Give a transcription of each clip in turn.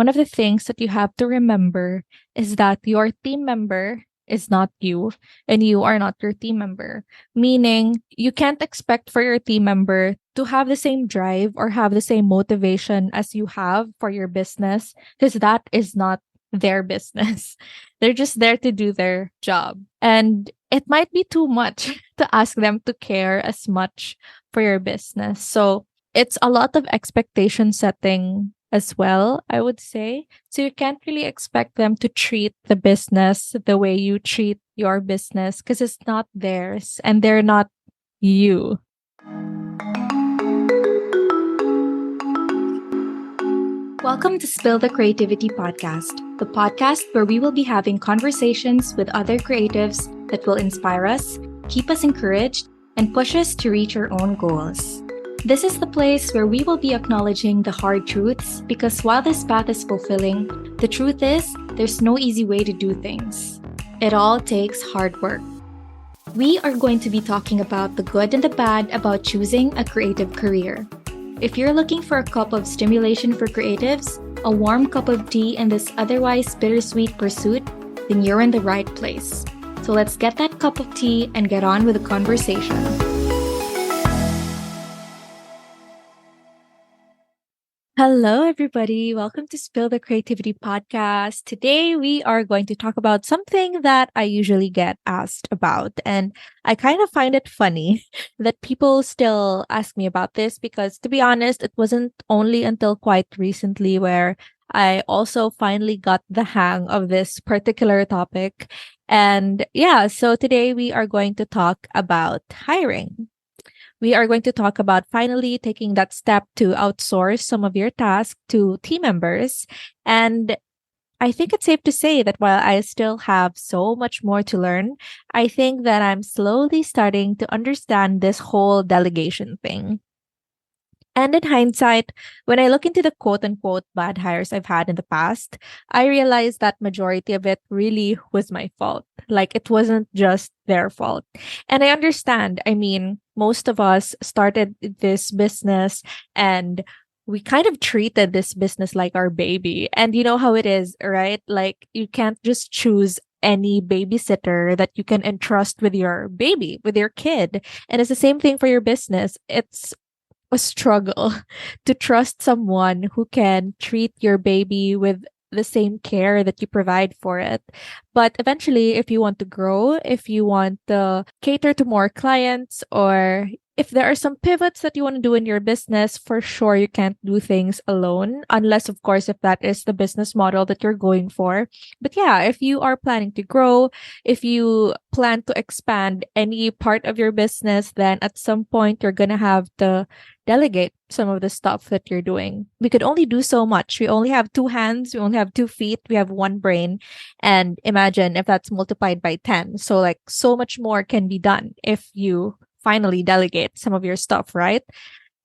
one of the things that you have to remember is that your team member is not you and you are not your team member. Meaning, you can't expect for your team member to have the same drive or have the same motivation as you have for your business because that is not their business. They're just there to do their job. And it might be too much to ask them to care as much for your business. So it's a lot of expectation setting as well, I would say. So you can't really expect them to treat the business the way you treat your business because it's not theirs and they're not you. Welcome to Spill the Creativity Podcast, the podcast where we will be having conversations with other creatives that will inspire us, keep us encouraged, and push us to reach our own goals. This is the place where we will be acknowledging the hard truths because while this path is fulfilling, the truth is there's no easy way to do things. It all takes hard work. We are going to be talking about the good and the bad about choosing a creative career. If you're looking for a cup of stimulation for creatives, a warm cup of tea in this otherwise bittersweet pursuit, then you're in the right place. So let's get that cup of tea and get on with the conversation. Hello, everybody. Welcome to Spill the Creativity Podcast. Today, we are going to talk about something that I usually get asked about. And I kind of find it funny that people still ask me about this because, to be honest, it wasn't only until quite recently where I also finally got the hang of this particular topic. And yeah, so today we are going to talk about hiring. We are going to talk about finally taking that step to outsource some of your tasks to team members. And I think it's safe to say that while I still have so much more to learn, I think that I'm slowly starting to understand this whole delegation thing. And in hindsight, when I look into the quote unquote bad hires I've had in the past, I realized that majority of it really was my fault. Like it wasn't just their fault. And I understand. I mean, most of us started this business and we kind of treated this business like our baby. And you know how it is, right? Like you can't just choose any babysitter that you can entrust with your baby, with your kid. And it's the same thing for your business. It's a struggle to trust someone who can treat your baby with the same care that you provide for it. But eventually, if you want to grow, if you want to cater to more clients, or if there are some pivots that you want to do in your business, for sure you can't do things alone, unless, of course, if that is the business model that you're going for. But yeah, if you are planning to grow, if you plan to expand any part of your business, then at some point you're going to have to delegate some of the stuff that you're doing. We could only do so much. We only have two hands, we only have 2 feet, we have one brain. And imagine if that's multiplied by 10. So, like, so much more can be done if you finally delegate some of your stuff, right?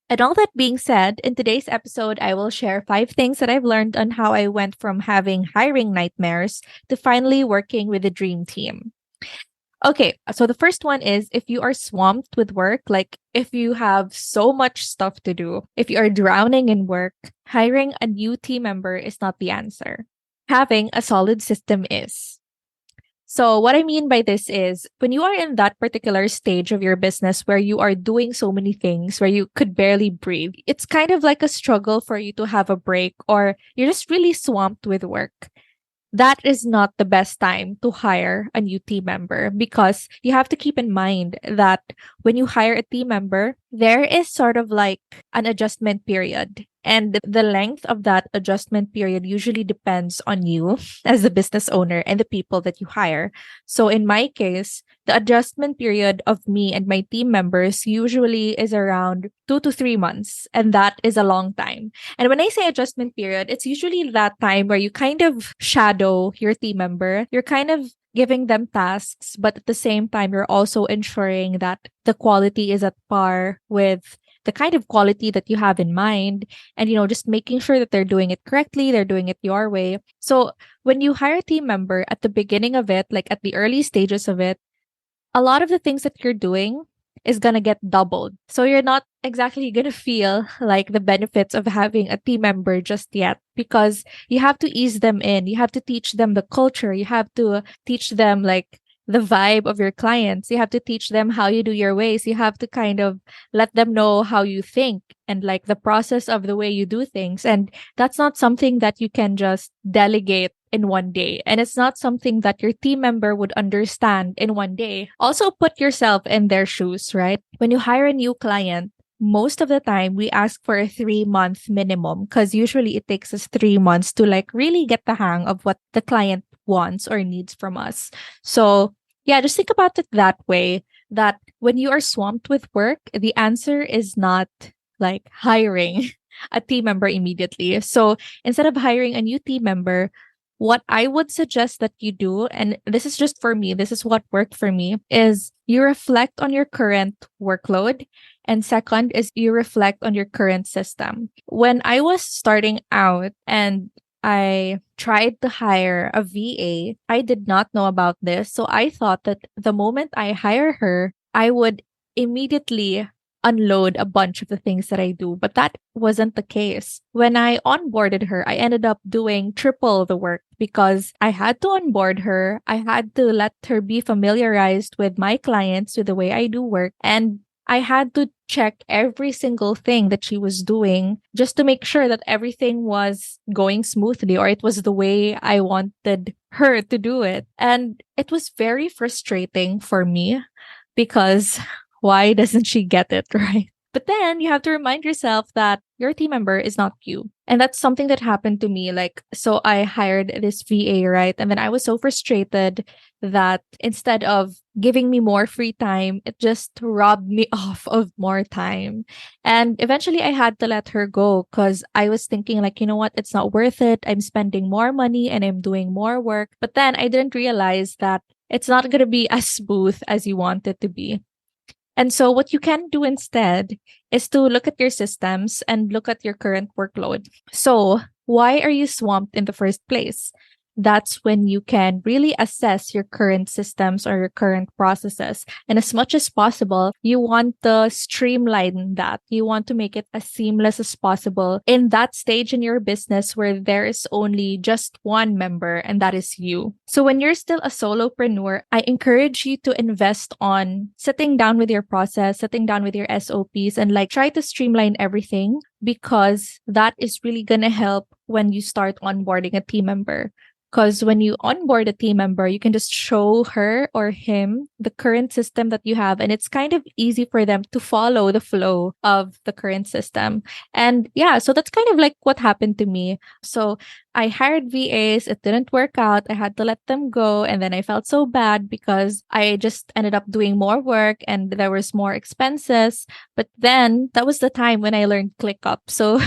And all that being said, in today's episode, I will share 5 things that I've learned on how I went from having hiring nightmares to finally working with a dream team. Okay, so the first one is if you are swamped with work, like if you have so much stuff to do, if you are drowning in work, hiring a new team member is not the answer. Having a solid system is. So, what I mean by this is when you are in that particular stage of your business where you are doing so many things, where you could barely breathe, it's kind of like a struggle for you to have a break, or you're just really swamped with work. That is not the best time to hire a new team member because you have to keep in mind that when you hire a team member, there is sort of like an adjustment period. And the length of that adjustment period usually depends on you as the business owner and the people that you hire. So in my case, the adjustment period of me and my team members usually is around 2 to 3 months. And that is a long time. And when I say adjustment period, it's usually that time where you kind of shadow your team member. You're kind of giving them tasks, but at the same time, you're also ensuring that the quality is at par with the kind of quality that you have in mind, and just making sure that they're doing it correctly, they're doing it your way. So when you hire a team member at the beginning of it, like at the early stages of it, a lot of the things that you're doing is going to get doubled. So you're not exactly going to feel like the benefits of having a team member just yet, because you have to ease them in. You have to teach them the culture. You have to teach them like the vibe of your clients. You have to teach them how you do your ways. You have to kind of let them know how you think and like the process of the way you do things. And that's not something that you can just delegate in one day. And it's not something that your team member would understand in one day. Also, put yourself in their shoes, right? When you hire a new client, most of the time we ask for a 3-month minimum, because usually it takes us 3 months to like really get the hang of what the client wants or needs from us. So yeah, just think about it that way, that when you are swamped with work, the answer is not like hiring a team member immediately. So instead of hiring a new team member, what I would suggest that you do, and this is just for me, this is what worked for me, is you reflect on your current workload. And second is you reflect on your current system. When I was starting out and I tried to hire a VA, I did not know about this. So I thought that the moment I hire her, I would immediately unload a bunch of the things that I do. But that wasn't the case. When I onboarded her, I ended up doing triple the work because I had to onboard her. I had to let her be familiarized with my clients, with the way I do work. And I had to check every single thing that she was doing just to make sure that everything was going smoothly, or it was the way I wanted her to do it. And it was very frustrating for me because why doesn't she get it right? But then you have to remind yourself that your team member is not you. And that's something that happened to me. Like, so I hired this VA, right? And then I was so frustrated that instead of giving me more free time, it just robbed me off of more time. And eventually I had to let her go because I was thinking, like, you know what? It's not worth it. I'm spending more money and I'm doing more work. But then I didn't realize that it's not going to be as smooth as you want it to be. And so, what you can do instead is to look at your systems and look at your current workload. So, why are you swamped in the first place? That's when you can really assess your current systems or your current processes. And as much as possible, you want to streamline that. You want to make it as seamless as possible in that stage in your business where there is only just one member, and that is you. So when you're still a solopreneur, I encourage you to invest on sitting down with your process, sitting down with your SOPs, and like try to streamline everything, because that is really going to help when you start onboarding a team member. Because when you onboard a team member, you can just show her or him the current system that you have. And it's kind of easy for them to follow the flow of the current system. And yeah, so that's kind of like what happened to me. So I hired VAs. It didn't work out. I had to let them go. And then I felt so bad because I just ended up doing more work and there was more expenses. But then that was the time when I learned ClickUp. So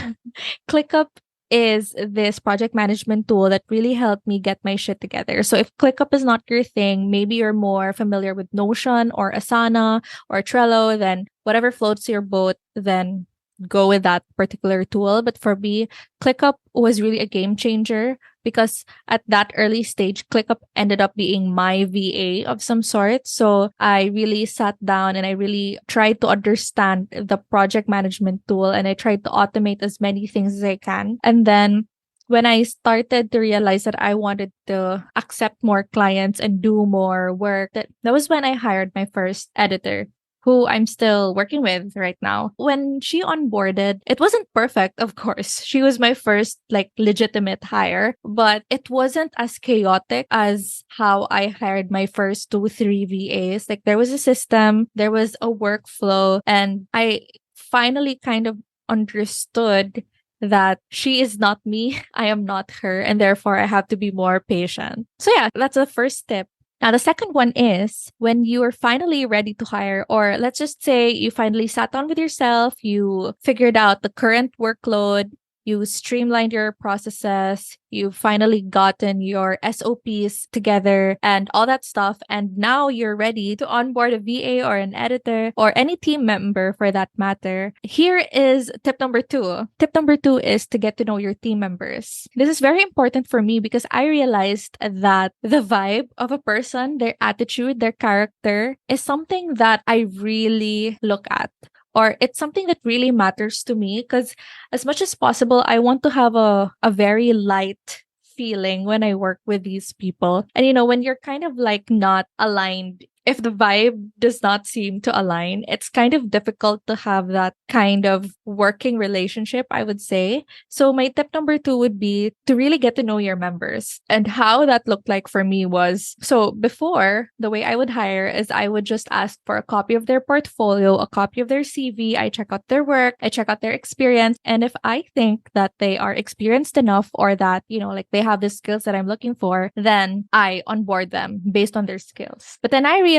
ClickUp is this project management tool that really helped me get my shit together. So if ClickUp is not your thing, maybe you're more familiar with Notion or Asana or Trello, then whatever floats your boat, then go with that particular tool. But for me, ClickUp was really a game changer because at that early stage, ClickUp ended up being my VA of some sort. So I really sat down and I really tried to understand the project management tool, and I tried to automate as many things as I can. And then when I started to realize that I wanted to accept more clients and do more work, that was when I hired my first editor, who I'm still working with right now. When she onboarded, it wasn't perfect, of course. She was my first like legitimate hire, but it wasn't as chaotic as how I hired my first 2, 3 VAs. Like there was a system, there was a workflow, and I finally kind of understood that she is not me, I am not her, and therefore I have to be more patient. So yeah, that's the first tip. Now, the second one is when you are finally ready to hire, or let's just say you finally sat down with yourself, you figured out the current workload, you streamlined your processes, you've finally gotten your SOPs together and all that stuff. And now you're ready to onboard a VA or an editor or any team member for that matter. Here is tip number two. Tip number two is to get to know your team members. This is very important for me because I realized that the vibe of a person, their attitude, their character is something that I really look at, or it's something that really matters to me because as much as possible, I want to have a very light feeling when I work with these people. And when you're kind of like not aligned, if the vibe does not seem to align, it's kind of difficult to have that kind of working relationship, I would say. So my tip number two would be to really get to know your members. And how that looked like for me was, so before, the way I would hire is I would just ask for a copy of their portfolio, a copy of their CV. I check out their work, I check out their experience. And if I think that they are experienced enough or that, like they have the skills that I'm looking for, then I onboard them based on their skills. But then I realized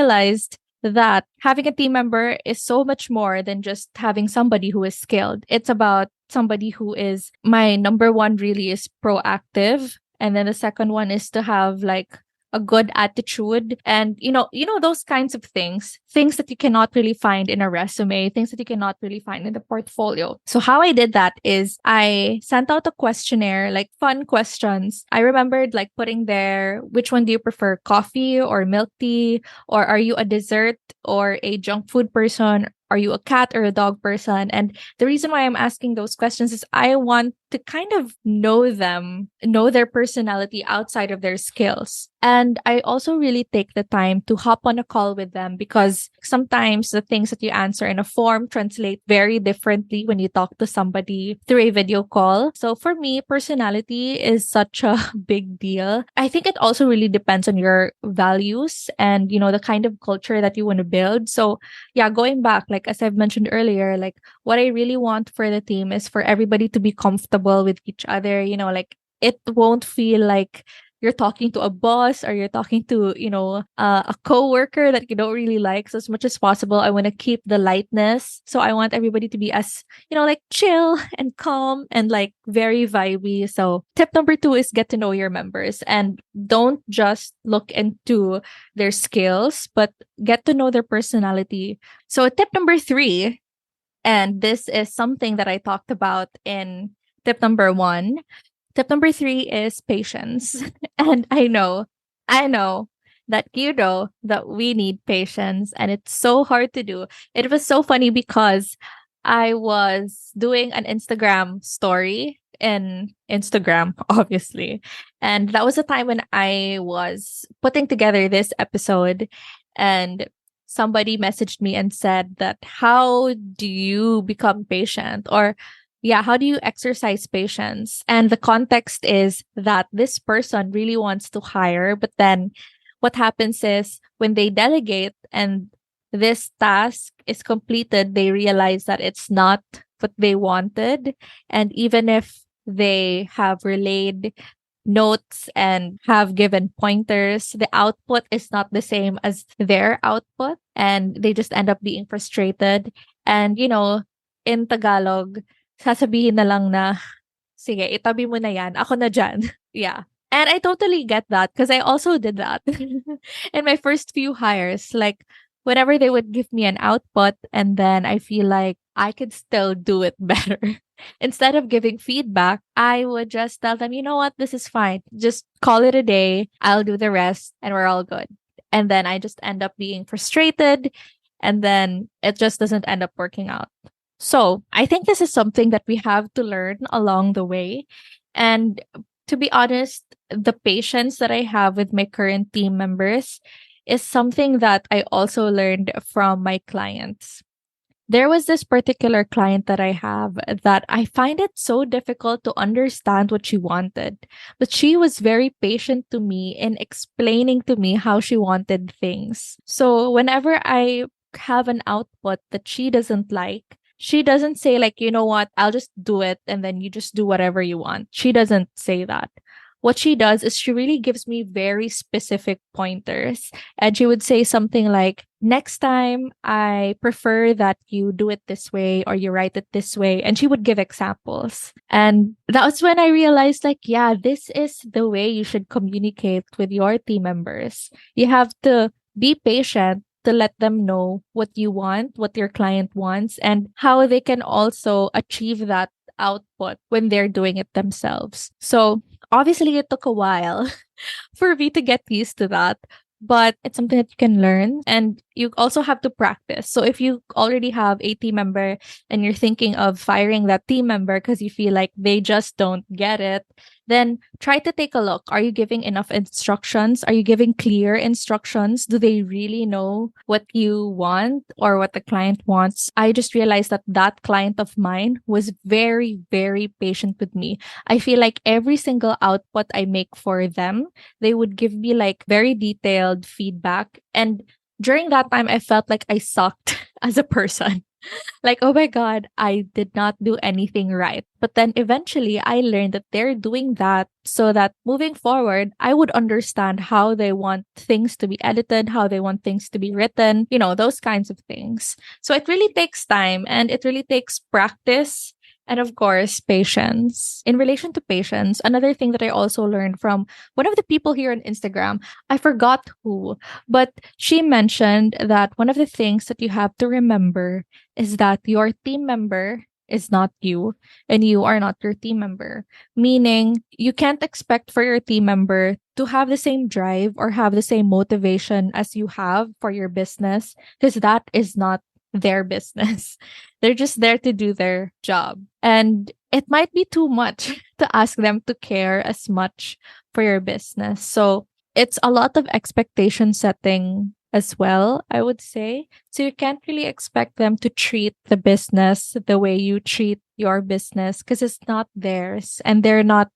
that having a team member is so much more than just having somebody who is skilled. It's about somebody who is, my number one really is proactive. And then the second one is to have like a good attitude and those kinds of things that you cannot really find in a resume, things that you cannot really find in the portfolio. So how I did that is I sent out a questionnaire, like fun questions. I remembered like putting there, which one do you prefer, coffee or milk tea, or are you a dessert or a junk food person? Are you a cat or a dog person? And the reason why I'm asking those questions is I want to kind of know them, know their personality outside of their skills. And I also really take the time to hop on a call with them because sometimes the things that you answer in a form translate very differently when you talk to somebody through a video call. So for me, personality is such a big deal. I think it also really depends on your values and, the kind of culture that you want to build. So yeah, going back, like as I've mentioned earlier, like what I really want for the team is for everybody to be comfortable with each other. Like it won't feel like you're talking to a boss or you're talking to, a coworker that you don't really like. So as much as possible, I want to keep the lightness. So I want everybody to be as, like chill and calm and like very vibey. So tip number two is get to know your members and don't just look into their skills, but get to know their personality. So tip number three, and this is something that I talked about in tip number one. Tip number three is patience. And I know that that we need patience and it's so hard to do. It was so funny because I was doing an Instagram story in Instagram, obviously. And that was the time when I was putting together this episode and somebody messaged me and said that how do you become patient, or yeah, how do you exercise patience? And the context is that this person really wants to hire, but then what happens is when they delegate and this task is completed, they realize that it's not what they wanted. And even if they have relayed notes and have given pointers, the output is not the same as their output. And they just end up being frustrated. And, in Tagalog, sasabihin na lang na, sige, itabi mo na yan. Ako na dyan. Yeah. And I totally get that because I also did that in my first few hires. Like, whenever they would give me an output and then I feel like I could still do it better. Instead of giving feedback, I would just tell them, you know what, this is fine. Just call it a day. I'll do the rest and we're all good. And then I just end up being frustrated and then it just doesn't end up working out. So I think this is something that we have to learn along the way. And to be honest, the patience that I have with my current team members is something that I also learned from my clients. There was this particular client that I have that I find it so difficult to understand what she wanted. But she was very patient to me in explaining to me how she wanted things. So whenever I have an output that she doesn't like, she doesn't say like, you know what, I'll just do it and then you just do whatever you want. She doesn't say that. what she does is she really gives me very specific pointers. And she would say something like, next time, I prefer that you do it this way or you write it this way. And she would give examples. And that was when I realized, like, yeah, this is the way you should communicate with your team members. You have to be patient to let them know what you want, what your client wants, and how they can also achieve that output when they're doing it themselves. So obviously, it took a while for me to get used to that. But it's something that you can learn and you also have to practice. So if you already have a team member and you're thinking of firing that team member because you feel like they just don't get it, then try to take a look. Are you giving enough instructions? Are you giving clear instructions? Do they really know what you want or what the client wants? I just realized that that client of mine was very, very patient with me. I feel like every single output I make for them, they would give me like very detailed feedback. And during that time, I felt like I sucked as a person. Like, oh my God, I did not do anything right. But then eventually I learned that they're doing that so that moving forward, I would understand how they want things to be edited, how they want things to be written, those kinds of things. So it really takes time and it really takes practice. And of course, patience. In relation to patience, another thing that I also learned from one of the people here on Instagram, I forgot who, but she mentioned that one of the things that you have to remember is that your team member is not you and you are not your team member. Meaning, you can't expect for your team member to have the same drive or have the same motivation as you have for your business because that is not their business. They're just there to do their job. And it might be too much to ask them to care as much for your business. So it's a lot of expectation setting as well, I would say. So you can't really expect them to treat the business the way you treat your business because it's not theirs and they're not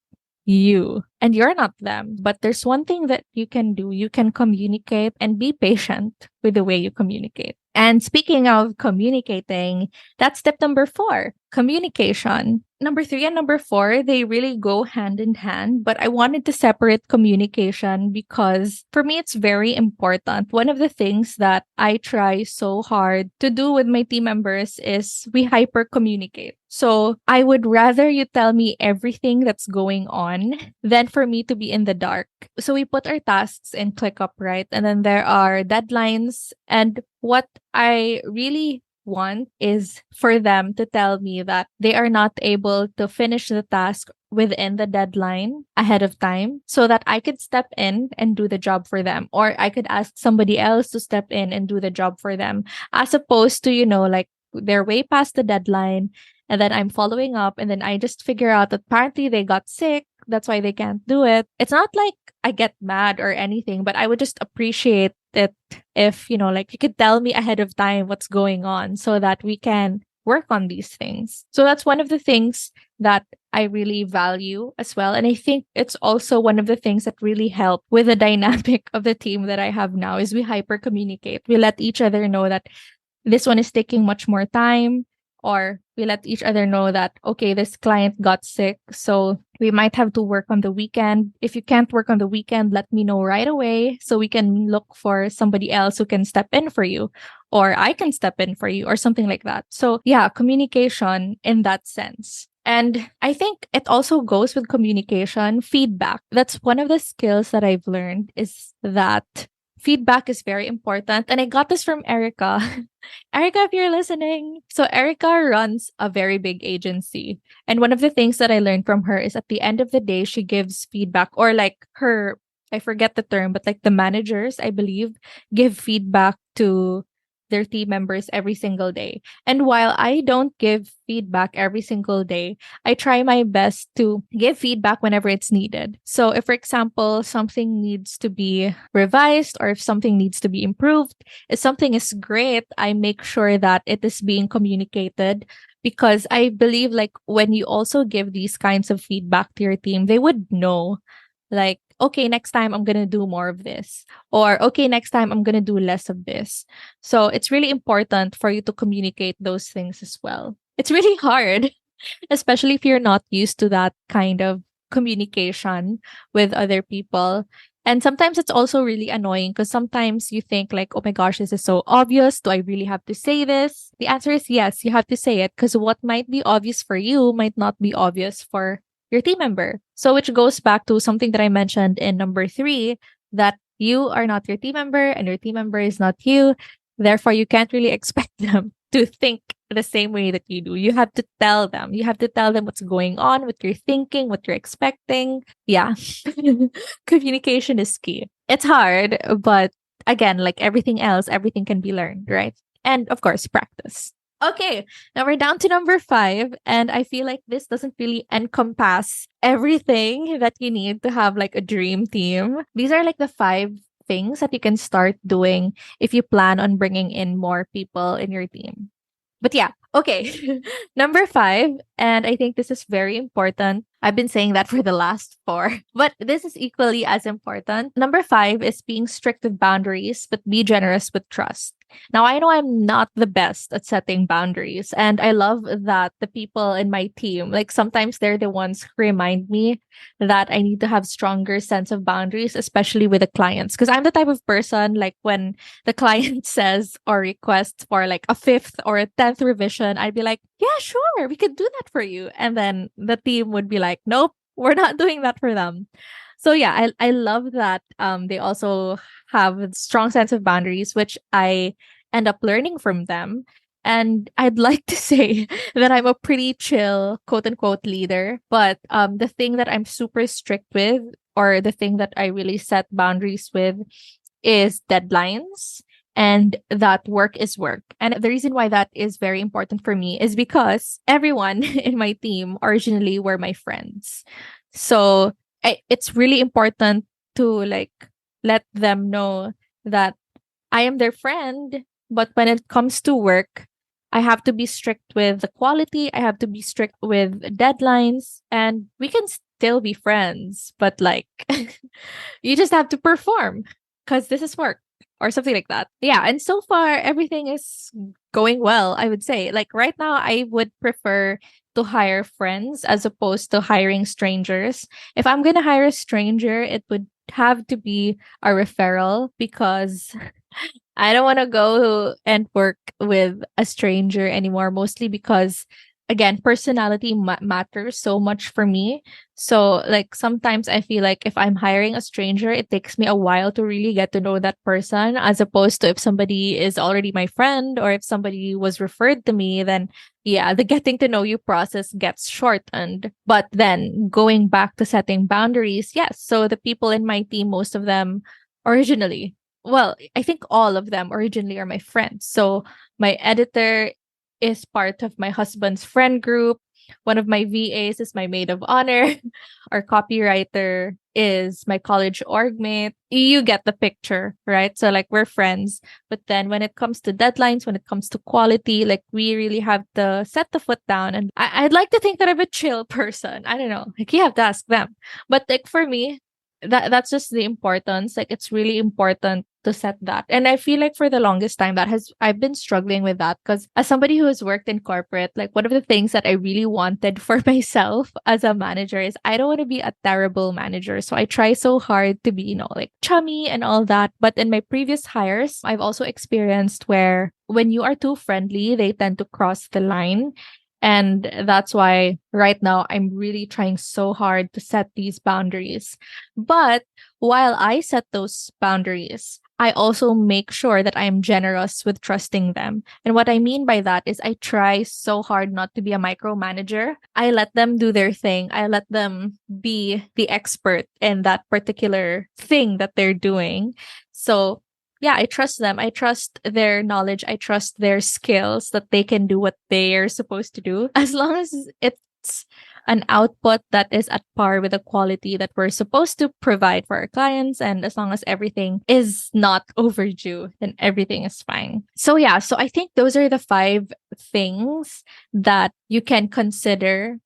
you and you're not them. But there's one thing that you can do. You can communicate and be patient with the way you communicate. And speaking of communicating, that's step number 4, communication. Number 3 and number 4, they really go hand in hand, but I wanted to separate communication because for me, it's very important. One of the things that I try so hard to do with my team members is we hyper communicate. So I would rather you tell me everything that's going on than for me to be in the dark. So we put our tasks in ClickUp, right? And then there are deadlines. And what I really want is for them to tell me that they are not able to finish the task within the deadline ahead of time so that I could step in and do the job for them. Or I could ask somebody else to step in and do the job for them, as opposed to, like they're way past the deadline and then I'm following up and then I just figure out that apparently they got sick. That's why they can't do it. It's not like I get mad or anything, but I would just appreciate it if, like you could tell me ahead of time what's going on so that we can work on these things. So that's one of the things that I really value as well. And I think it's also one of the things that really help with the dynamic of the team that I have now is we hyper communicate. We let each other know that this one is taking much more time, or we let each other know that, okay, this client got sick, so we might have to work on the weekend. If you can't work on the weekend, let me know right away so we can look for somebody else who can step in for you, or I can step in for you, or something like that. So yeah, communication in that sense. And I think it also goes with communication, feedback. That's one of the skills that I've learned is that feedback is very important. And I got this from Erica. Erica, if you're listening. So Erica runs a very big agency. And one of the things that I learned from her is at the end of the day, she gives feedback, or like her, I forget the term, but like the managers, I believe, give feedback to their team members every single day. And while I don't give feedback every single day, I try my best to give feedback whenever it's needed. So if, for example, something needs to be revised or if something needs to be improved, if something is great, I make sure that it is being communicated, because I believe like when you also give these kinds of feedback to your team, they would know like, okay, next time I'm going to do more of this, or okay, next time I'm going to do less of this. So it's really important for you to communicate those things as well. It's really hard, especially if you're not used to that kind of communication with other people. And sometimes it's also really annoying because sometimes you think like, oh my gosh, this is so obvious. Do I really have to say this? The answer is yes, you have to say it because what might be obvious for you might not be obvious for your team member. So which goes back to something that I mentioned in number 3, that you are not your team member and your team member is not you. Therefore, you can't really expect them to think the same way that you do. You have to tell them. You have to tell them what's going on, what you're thinking, what you're expecting. Yeah. Communication is key. It's hard, but again, like everything else, everything can be learned, right? And of course, practice. Okay, now we're down to number 5. And I feel like this doesn't really encompass everything that you need to have like a dream team. These are like the 5 things that you can start doing if you plan on bringing in more people in your team. But yeah, okay. Number 5, and I think this is very important. I've been saying that for the last 4, but this is equally as important. Number 5 is being strict with boundaries, but be generous with trust. Now, I know I'm not the best at setting boundaries, and I love that the people in my team, like sometimes they're the ones who remind me that I need to have stronger sense of boundaries, especially with the clients. Because I'm the type of person like when the client says or requests for like a 5th or a 10th revision, I'd be like, yeah, sure, we could do that for you. And then the team would be like, nope, we're not doing that for them. So yeah, I love that they also have a strong sense of boundaries, which I end up learning from them. And I'd like to say that I'm a pretty chill, quote unquote, leader. But the thing that I'm super strict with, or the thing that I really set boundaries with, is deadlines, and that work is work. And the reason why that is very important for me is because everyone in my team originally were my friends. So it's really important to like let them know that I am their friend, but when it comes to work, I have to be strict with the quality, I have to be strict with deadlines, and we can still be friends, but like you just have to perform because this is work or something like that. Yeah. And so far, everything is going well, I would say. Like right now, I would prefer to hire friends as opposed to hiring strangers. If I'm going to hire a stranger, it would have to be a referral because I don't want to go and work with a stranger anymore, mostly because, again, personality matters so much for me. So, like, sometimes I feel like if I'm hiring a stranger, it takes me a while to really get to know that person, as opposed to if somebody is already my friend or if somebody was referred to me, then yeah, the getting to know you process gets shortened. But then going back to setting boundaries, yes. So, the people in my team, most of them originally, well, I think all of them originally are my friends. So my editor is part of my husband's friend group. One of my VAs is my maid of honor. Our copywriter is my college org mate. You get the picture, right? So like we're friends. But then when it comes to deadlines, when it comes to quality, like we really have to set the foot down. And I'd like to think that I'm a chill person. I don't know. Like you have to ask them. But like for me, that's just the importance. Like it's really important to set that. And I feel like for the longest time I've been struggling with that because as somebody who has worked in corporate, like one of the things that I really wanted for myself as a manager is I don't want to be a terrible manager. So I try so hard to be, like chummy and all that. But in my previous hires, I've also experienced where when you are too friendly, they tend to cross the line. And that's why right now I'm really trying so hard to set these boundaries. But while I set those boundaries, I also make sure that I'm generous with trusting them. And what I mean by that is I try so hard not to be a micromanager. I let them do their thing. I let them be the expert in that particular thing that they're doing. So yeah, I trust them. I trust their knowledge. I trust their skills that they can do what they're supposed to do. As long as it's an output that is at par with the quality that we're supposed to provide for our clients. And as long as everything is not overdue, then everything is fine. So yeah, so I think those are the 5 things that you can consider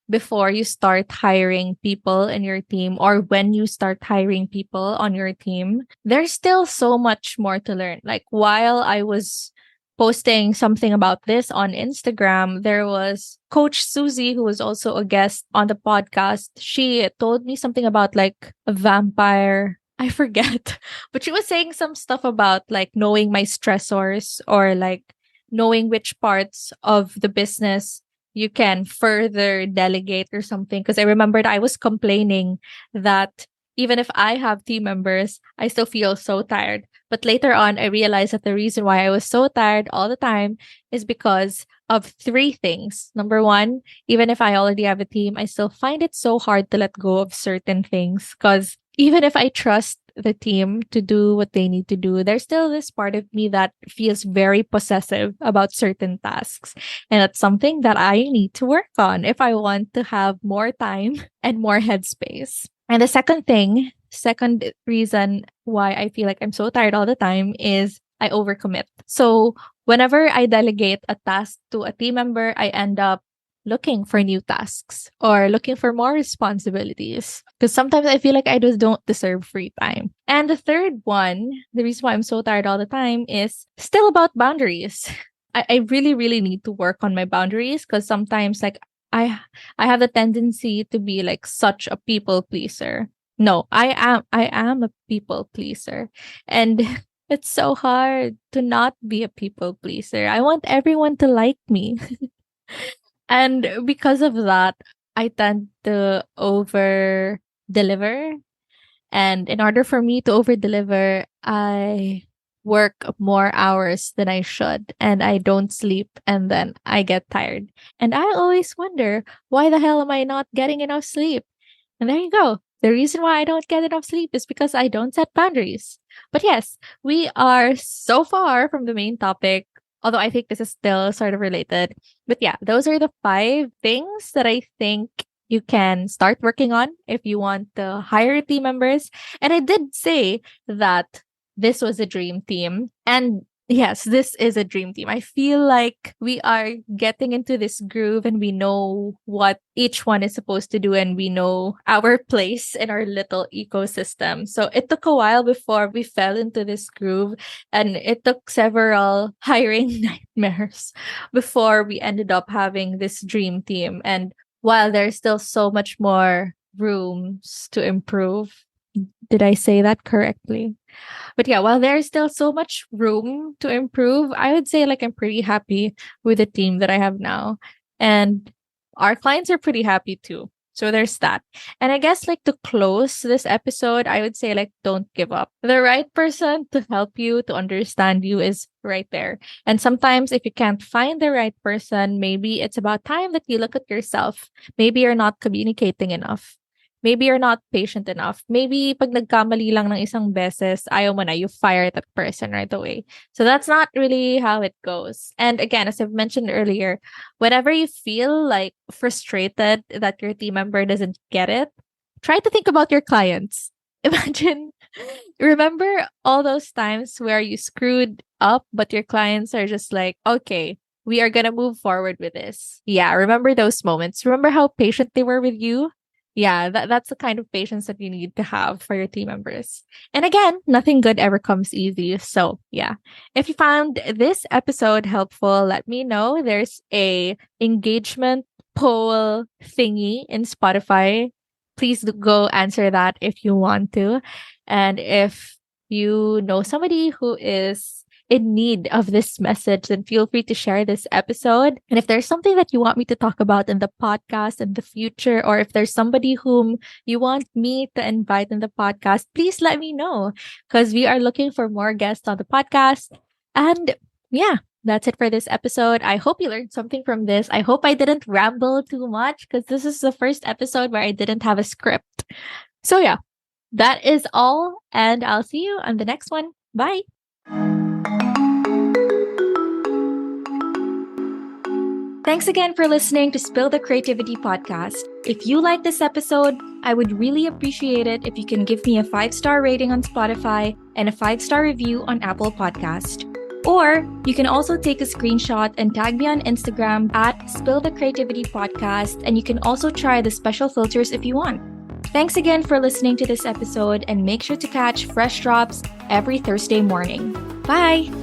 before you start hiring people in your team or when you start hiring people on your team. There's still so much more to learn. Like while I was posting something about this on Instagram, there was Coach Susie, who was also a guest on the podcast. She told me something about like a vampire. I forget, but she was saying some stuff about like knowing my stressors or like knowing which parts of the business you can further delegate or something. Because I remembered I was complaining that even if I have team members, I still feel so tired. But later on, I realized that the reason why I was so tired all the time is because of three things. Number one, even if I already have a team, I still find it so hard to let go of certain things because even if I trust the team to do what they need to do, there's still this part of me that feels very possessive about certain tasks. And that's something that I need to work on if I want to have more time and more headspace. And the second reason why I feel like I'm so tired all the time is I overcommit. So whenever I delegate a task to a team member, I end up looking for new tasks or looking for more responsibilities because sometimes I feel like I just don't deserve free time. And the third one, the reason why I'm so tired all the time is still about boundaries. I really, really need to work on my boundaries because sometimes like I I have the tendency to be like such a people pleaser. No, I am a people pleaser. And it's so hard to not be a people pleaser. I want everyone to like me. And because of that, I tend to over deliver. And in order for me to over deliver, I work more hours than I should and I don't sleep and then I get tired. And I always wonder, why the hell am I not getting enough sleep? And there you go. The reason why I don't get enough sleep is because I don't set boundaries. But yes, we are so far from the main topic, although I think this is still sort of related. But yeah, those are the 5 things that I think you can start working on if you want to hire team members. And I did say that this was a dream team. And yes, this is a dream team. I feel like we are getting into this groove and we know what each one is supposed to do and we know our place in our little ecosystem. So it took a while before we fell into this groove and it took several hiring nightmares before we ended up having this dream team. And while there's still so much more rooms to improve, did I say that correctly? But yeah, while there's still so much room to improve, I would say like I'm pretty happy with the team that I have now. And our clients are pretty happy too. So there's that. And I guess like to close this episode, I would say like don't give up. The right person to help you, to understand you is right there. And sometimes if you can't find the right person, maybe it's about time that you look at yourself. Maybe you're not communicating enough. Maybe you're not patient enough. Maybe pag nagkamali lang ng isang beses, ayaw mo na, you fire that person right away. So that's not really how it goes. And again, as I've mentioned earlier, whenever you feel like frustrated that your team member doesn't get it, try to think about your clients. Imagine, remember all those times where you screwed up, but your clients are just like, okay, we are going to move forward with this. Yeah, remember those moments. Remember how patient they were with you? Yeah, that's the kind of patience that you need to have for your team members. And again, nothing good ever comes easy. So yeah, if you found this episode helpful, let me know. There's a engagement poll thingy in Spotify. Please go answer that if you want to. And if you know somebody who is in need of this message, then feel free to share this episode. And if there's something that you want me to talk about in the podcast in the future, or if there's somebody whom you want me to invite in the podcast, please let me know because we are looking for more guests on the podcast. And yeah, that's it for this episode. I hope you learned something from this. I hope I didn't ramble too much because this is the first episode where I didn't have a script. So yeah, that is all. And I'll see you on the next one. Bye. Thanks again for listening to Spill the Creativity podcast. If you like this episode, I would really appreciate it if you can give me a 5-star rating on Spotify and a 5-star review on Apple Podcast. Or you can also take a screenshot and tag me on Instagram at Spill the Creativity Podcast, and you can also try the special filters if you want. Thanks again for listening to this episode, and make sure to catch fresh drops every Thursday morning. Bye!